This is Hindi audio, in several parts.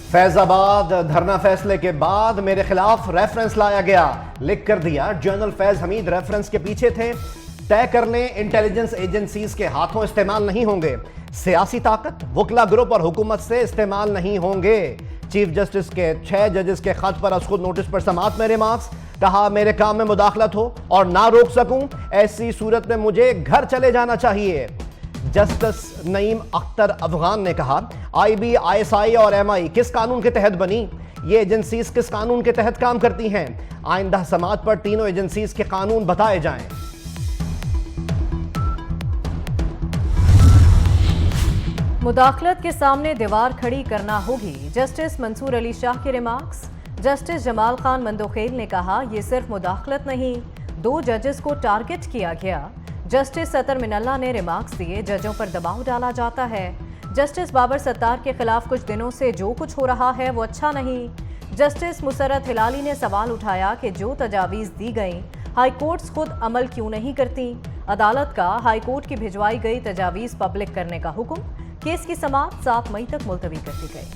फैजाबाद धरना फैसले के बाद मेरे खिलाफ रेफरेंस लाया गया, लिख कर दिया जनरल फैज हमीद रेफरेंस के पीछे थे। तय करने इंटेलिजेंस एजेंसीज के हाथों इस्तेमाल नहीं होंगे। सियासी ताकत वकला ग्रुप और हुकूमत से इस्तेमाल नहीं होंगे। चीफ जस्टिस के 6 जजेस के खत पर खुद नोटिस पर समात मेरे मार्क्स। कहा मेरे काम में मुदाखलत हो और ना रोक सकूं, ऐसी सूरत में मुझे घर चले जाना चाहिए। जस्टिस नईम अख्तर अफगान ने कहा आईबी, आईएसआई और एमआई किस कानून के तहत बनी? ये एजेंसीज किस कानून के तहत काम करती हैं? आइंदा समात पर तीनों एजेंसीज के कानून बताए जाएं। मुदाखलत के सामने दीवार खड़ी करना होगी, जस्टिस मंसूर अली शाह के रिमार्क्स। जस्टिस जमाल खान मंदोखेल ने कहा यह सिर्फ मुदाखलत नहीं, 2 जजेस को टारगेट किया गया। जस्टिस सतर मिनल्ला ने रिमार्क्स दिए जजों पर दबाव डाला जाता है। जस्टिस बाबर सत्तार के खिलाफ कुछ दिनों से जो कुछ हो रहा है वो अच्छा नहीं। जस्टिस मुसर्रत हिलाली ने सवाल उठाया कि जो तजावीज़ दी गई हाईकोर्ट्स खुद अमल क्यों नहीं करती। अदालत का हाईकोर्ट की भिजवाई गई तजावीज़ पब्लिक करने का हुक्म। केस की समाअत 7 मई तक मुलतवी कर दी गई।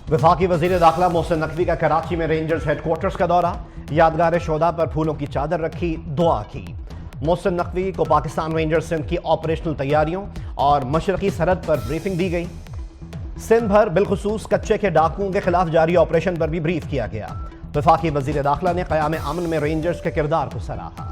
वफाकी वजीर दाखिला मोहसिन नकवी का कराची में रेंजर्स हेडक्वार्टर्स का दौरा। यादगार शोदा पर फूलों की चादर रखी, दुआ की। मोहसिन नकवी को पाकिस्तान रेंजर्स सिंध की ऑपरेशनल तैयारियों और मशरकी सरहद पर ब्रीफिंग दी गई। सिंध भर बिलखुसूस कच्चे के डाकुओं के खिलाफ जारी ऑपरेशन पर भी ब्रीफ किया गया। वफाकी वजीर दाखिला ने क़याम अमन में रेंजर्स के किरदार को सराहा।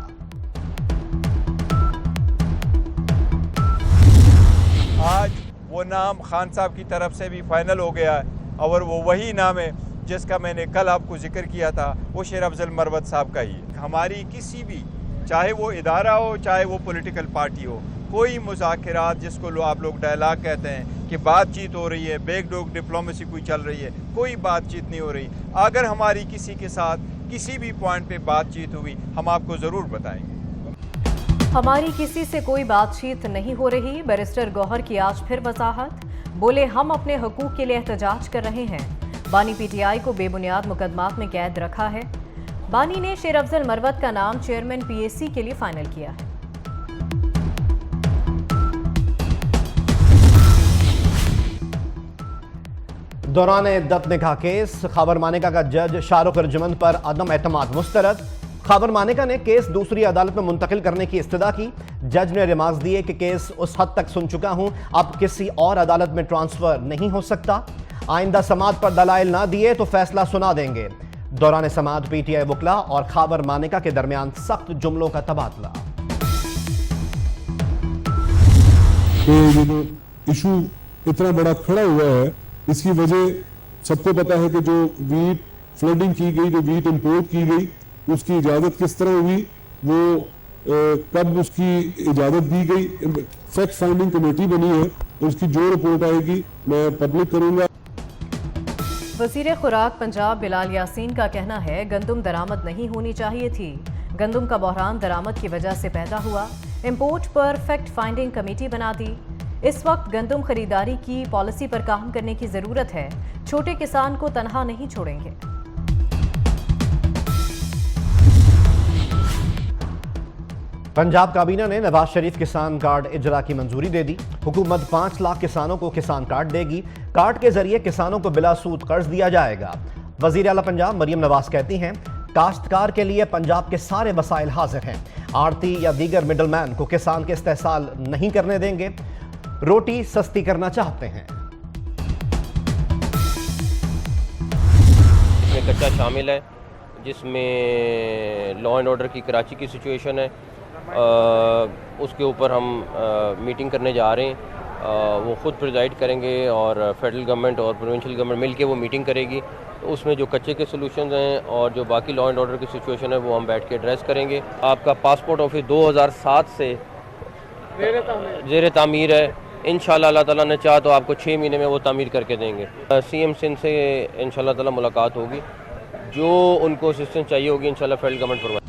आज वो नाम खान साहब की तरफ से भी फाइनल हो गया है और वो वही नाम है जिसका मैंने कल आपको जिक्र किया था, वो शेर अफजल मरवत साहब का ही है। हमारी किसी भी, चाहे वो इदारा हो चाहे वो पॉलिटिकल पार्टी हो, कोई मुज़ाकिरात जिसको आप लोग डायलॉग कहते हैं कि बातचीत हो रही है, बैकडोर डिप्लोमेसी कोई चल रही है, कोई बातचीत नहीं हो रही। अगर हमारी किसी के साथ किसी भी पॉइंट पे बातचीत हुई हम आपको ज़रूर बताएंगे। हमारी किसी से कोई बातचीत नहीं हो रही, बैरिस्टर गौहर की आज फिर वजाहत। बोले हम अपने हकूक के लिए एहतजाज कर रहे हैं। बानी पीटीआई को बेबुनियाद मुकदमात में कैद रखा है। बानी ने शेर अफजल मरवत का नाम चेयरमैन पीएसी के लिए फाइनल किया है। दौरान इद्दत निकाह केस, खबर मानेका का जज शाहरुख रजमंद पर अदम एतमाद मुस्तरद। खबर मानेका ने केस दूसरी अदालत में मुंतकिल करने की इस्तदा की। जज ने रिमार्क्स दिए कि केस उस हद तक सुन चुका हूं, अब किसी और अदालत में ट्रांसफर नहीं हो सकता। आइंदा समात पर दलाइल ना दिए तो फैसला सुना देंगे। दौरान समात पीटीआई वकला और खबर मानेका के दरमियान सख्त जुमलों का तबादला। इशू इतना बड़ा खड़ा हुआ है, इसकी वजह सबको पता है कि जो वीट फ्लडिंग की गई, जो वीट इंपोर्ट की गई, उसकी इजाजत किस तरह हुई, वो कब उसकी इजाजत दी गई। फैक्ट फाइंडिंग कमेटी बनी है, उसकी जो रिपोर्ट आएगी मैं पब्लिक करूंगा। वजीर खुराक पंजाब बिलाल यासीन का कहना है गंदुम दरामद नहीं होनी चाहिए थी। गंदुम का बहरान दरामद की वजह से पैदा हुआ। इंपोर्ट पर फैक्ट फाइंडिंग कमेटी बना दी। इस वक्त गंदुम खरीदारी की पॉलिसी पर काम करने की जरूरत है। छोटे किसान को तनहा नहीं छोड़ेंगे। पंजाब काबीना ने नवाज शरीफ किसान कार्ड इजरा की मंजूरी दे दी। हुकूमत 5 लाख किसानों को किसान कार्ड देगी। कार्ड के जरिए किसानों को बिला सूद कर्ज दिया जाएगा। वजीर आला पंजाब मरियम नवाज कहती हैं काश्तकार के लिए पंजाब के सारे वसाइल हाजिर हैं। आड़ती या दीगर मिडल मैन को किसान के इस्तेहसाल नहीं करने देंगे। रोटी सस्ती करना चाहते हैं। इसमें कच्चा शामिल है, जिसमें लॉ एंड ऑर्डर की कराची की सिचुएशन है, उसके ऊपर हम मीटिंग करने जा रहे हैं। वो ख़ुद प्रिजाइड करेंगे और फेडरल गवर्नमेंट और प्रोविंशियल गवर्नमेंट मिल के वो मीटिंग करेगी। तो उसमें जो कच्चे के सोल्यूशन हैं और जो बाकी लॉ एंड ऑर्डर की सिचुएशन है वो हम बैठ के एड्रेस करेंगे। आपका पासपोर्ट ऑफिस 2007 से ज़ेर तामीर है। इंशाल्लाह अल्लाह ताला ने चाहा तो आपको 6 महीने में वो तामीर करके देंगे। सीएम सिंध से इंशाल्लाह ताला मुलाकात होगी, जो उनको असिस्टेंस चाहिए होगी इंशाल्लाह फेडरल गवर्नमेंट प्रोवाइड।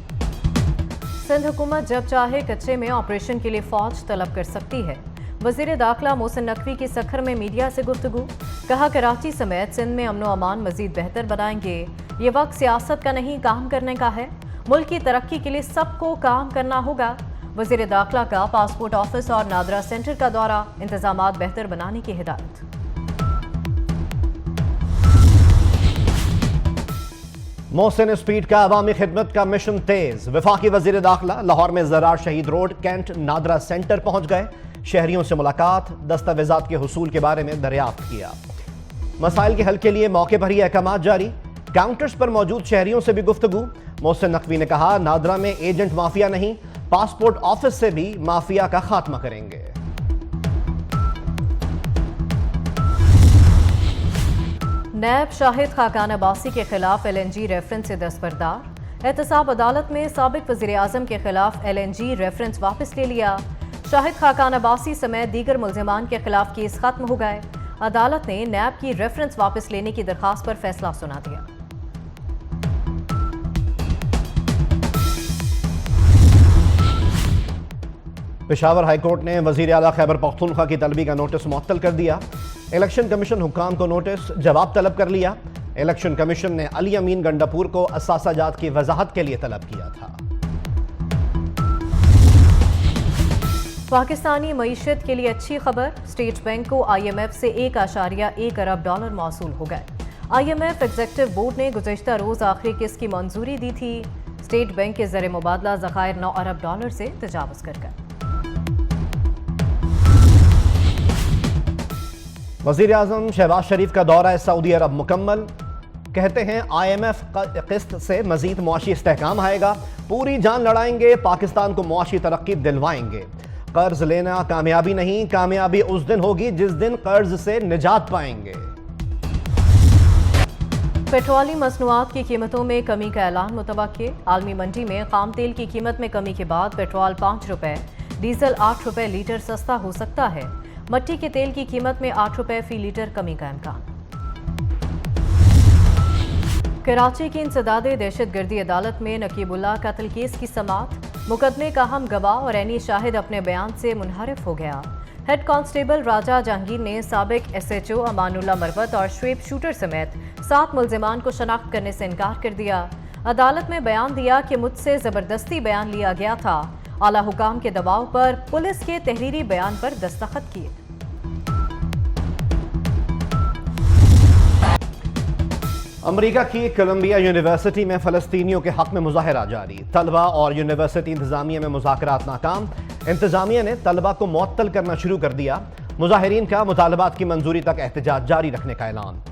सिंध हुकूमत जब चाहे कच्चे में ऑपरेशन के लिए फौज तलब कर सकती है। वजीर दाखिला मोहसिन नकवी की सखर में मीडिया से गुफ्तगू। कहा कराची समेत सिंध में अमनो अमान मजीद बेहतर बनाएंगे। ये वक्त सियासत का नहीं, काम करने का है। मुल्क की तरक्की के लिए सबको काम करना होगा। वज़ीर दाखिला का पासपोर्ट ऑफिस और नादरा सेंटर का दौरा, इंतजामात बेहतर बनाने की हिदायत। मोहसिन स्पीड का अवामी खिदमत का मिशन तेज। वफाकी वजीर दाखिला लाहौर में ज़रार शहीद रोड कैंट नादरा सेंटर पहुंच गए। शहरियों से मुलाकात, दस्तावेजात के हुसूल के बारे में दरियाफ्त किया। मसाइल के हल के लिए मौके पर ही अहकामात जारी। काउंटर्स पर मौजूद शहरियों से भी गुफ्तगू। मोहसिन नकवी ने कहा, नादरा में एजेंट माफिया नहीं, पासपोर्ट ऑफिस से भी माफिया का खात्मा करेंगे। नैब शाहिद खाकान अब्बासी के खिलाफ LNG रेफरेंस से दस्तबरदार। एहतसाब अदालत में साबिक वज़ीर आज़म के खिलाफ LNG रेफरेंस वापस ले लिया। शाहिद खाकान अब्बासी समेत दीगर मुल्ज़िमान के खिलाफ केस खत्म हो गए। अदालत ने नैब की रेफरेंस वापस लेने की दरखास्त पर फैसला सुना दिया। पेशावर हाईकोर्ट ने वजीर आला खैबर पख्तूनख्वा की तलबी का नोटिस मुअत्तल कर दिया। इलेक्शन कमीशन हुक्काम को नोटिस जवाब तलब कर लिया। इलेक्शन कमीशन ने अली अमीन गंडापुर को असासाजात की वजाहत के लिए तलब किया था। पाकिस्तानी मईशत के लिए अच्छी खबर, स्टेट बैंक को IMF से $1.1 अरब मौसूल हो गए। IMF एग्जीक्यूटिव बोर्ड ने गुज़श्ता रोज आखिरी किस्त की मंजूरी दी थी। स्टेट बैंक के ज़र मुबादला ज़खायर $9 अरब से तजावुज़ कर गए। वज़ीर आज़म शहबाज शरीफ का दौरा सऊदी अरब मुकम्मल। कहते हैं IMF किस्त से मजीद मुआशी इस्तेहकाम आएगा। पूरी जान लड़ाएंगे, पाकिस्तान को मुआशी तरक्की दिलवाएंगे। कर्ज लेना कामयाबी नहीं, कामयाबी उस दिन होगी जिस दिन कर्ज से निजात पाएंगे। पेट्रोलियम मसनूआत की कीमतों में कमी का ऐलान मुतवक्के। आलमी मंडी में खाम तेल की कीमत में कमी के बाद पेट्रोल ₹5, डीजल ₹8 लीटर सस्ता हो सकता है। मट्टी के तेल की कीमत में ₹8 फी लीटर कमी का इम्कान। कराची की इंसदादे दहशतगर्दी अदालत में नकीबुल्लाह कत्ल केस की समाअत। मुकदमे का हम गवाह और ऐनी शाहिद अपने बयान से मुनहरिफ हो गया। हेड कांस्टेबल राजा जहांगीर ने साबिक SHO अमानुल्लाह मरवत और शुएब शूटर समेत 7 मुल्जिमान को शनाख्त करने से इनकार कर दिया। अदालत में बयान दिया कि मुझसे जबरदस्ती बयान लिया गया था। आला हुकाम के दबाव पर पुलिस के तहरीरी बयान पर दस्तखत किए। अमेरिका की कोलंबिया यूनिवर्सिटी में फ़लस्तीनियों के हक में मुजाहरा जारी। तलबा और यूनिवर्सिटी इंतजामिया में मुज़ाकरात नाकाम। इंतजामिया ने तलबा को मुअत्तल करना शुरू कर दिया। मुजाहिरीन का मुतालबात की मंजूरी तक एहतजाज जारी रखने का ऐलान।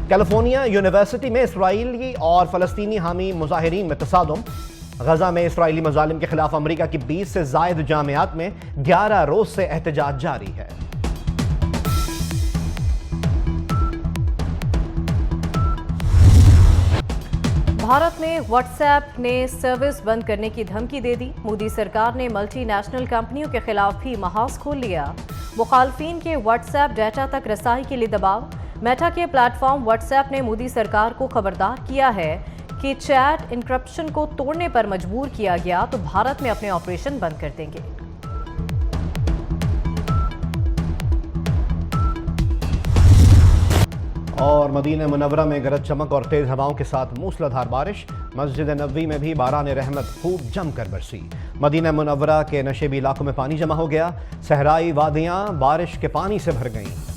कैलिफोर्निया यूनिवर्सिटी में इसराइली और फ़लस्तीनी हामी मुजाहिरीन में तसादुम। गजा में इसराइली मजालिम के खिलाफ अमेरिका की 20 से जायद जामियात में 11 रोज से एहतजाज जारी है। भारत में व्हाट्सएप ने सर्विस बंद करने की धमकी दे दी। मोदी सरकार ने मल्टीनेशनल कंपनियों के खिलाफ भी महाज खोल लिया। मुखालफिन के व्हाट्सएप डाटा तक रसाई के लिए दबाव। मेटा के प्लेटफॉर्म व्हाट्सएप ने मोदी सरकार को खबरदार किया है कि चैट इंक्रिप्शन को तोड़ने पर मजबूर किया गया तो भारत में अपने ऑपरेशन बंद कर देंगे। और मदीना मुनव्वरा में गरज चमक और तेज हवाओं के साथ मूसलाधार बारिश। मस्जिद नबवी में भी बारान रहमत खूब जमकर बरसी। मदीना मुनव्वरा के नशेबी इलाकों में पानी जमा हो गया। सहराई वादियां बारिश के पानी से भर गईं।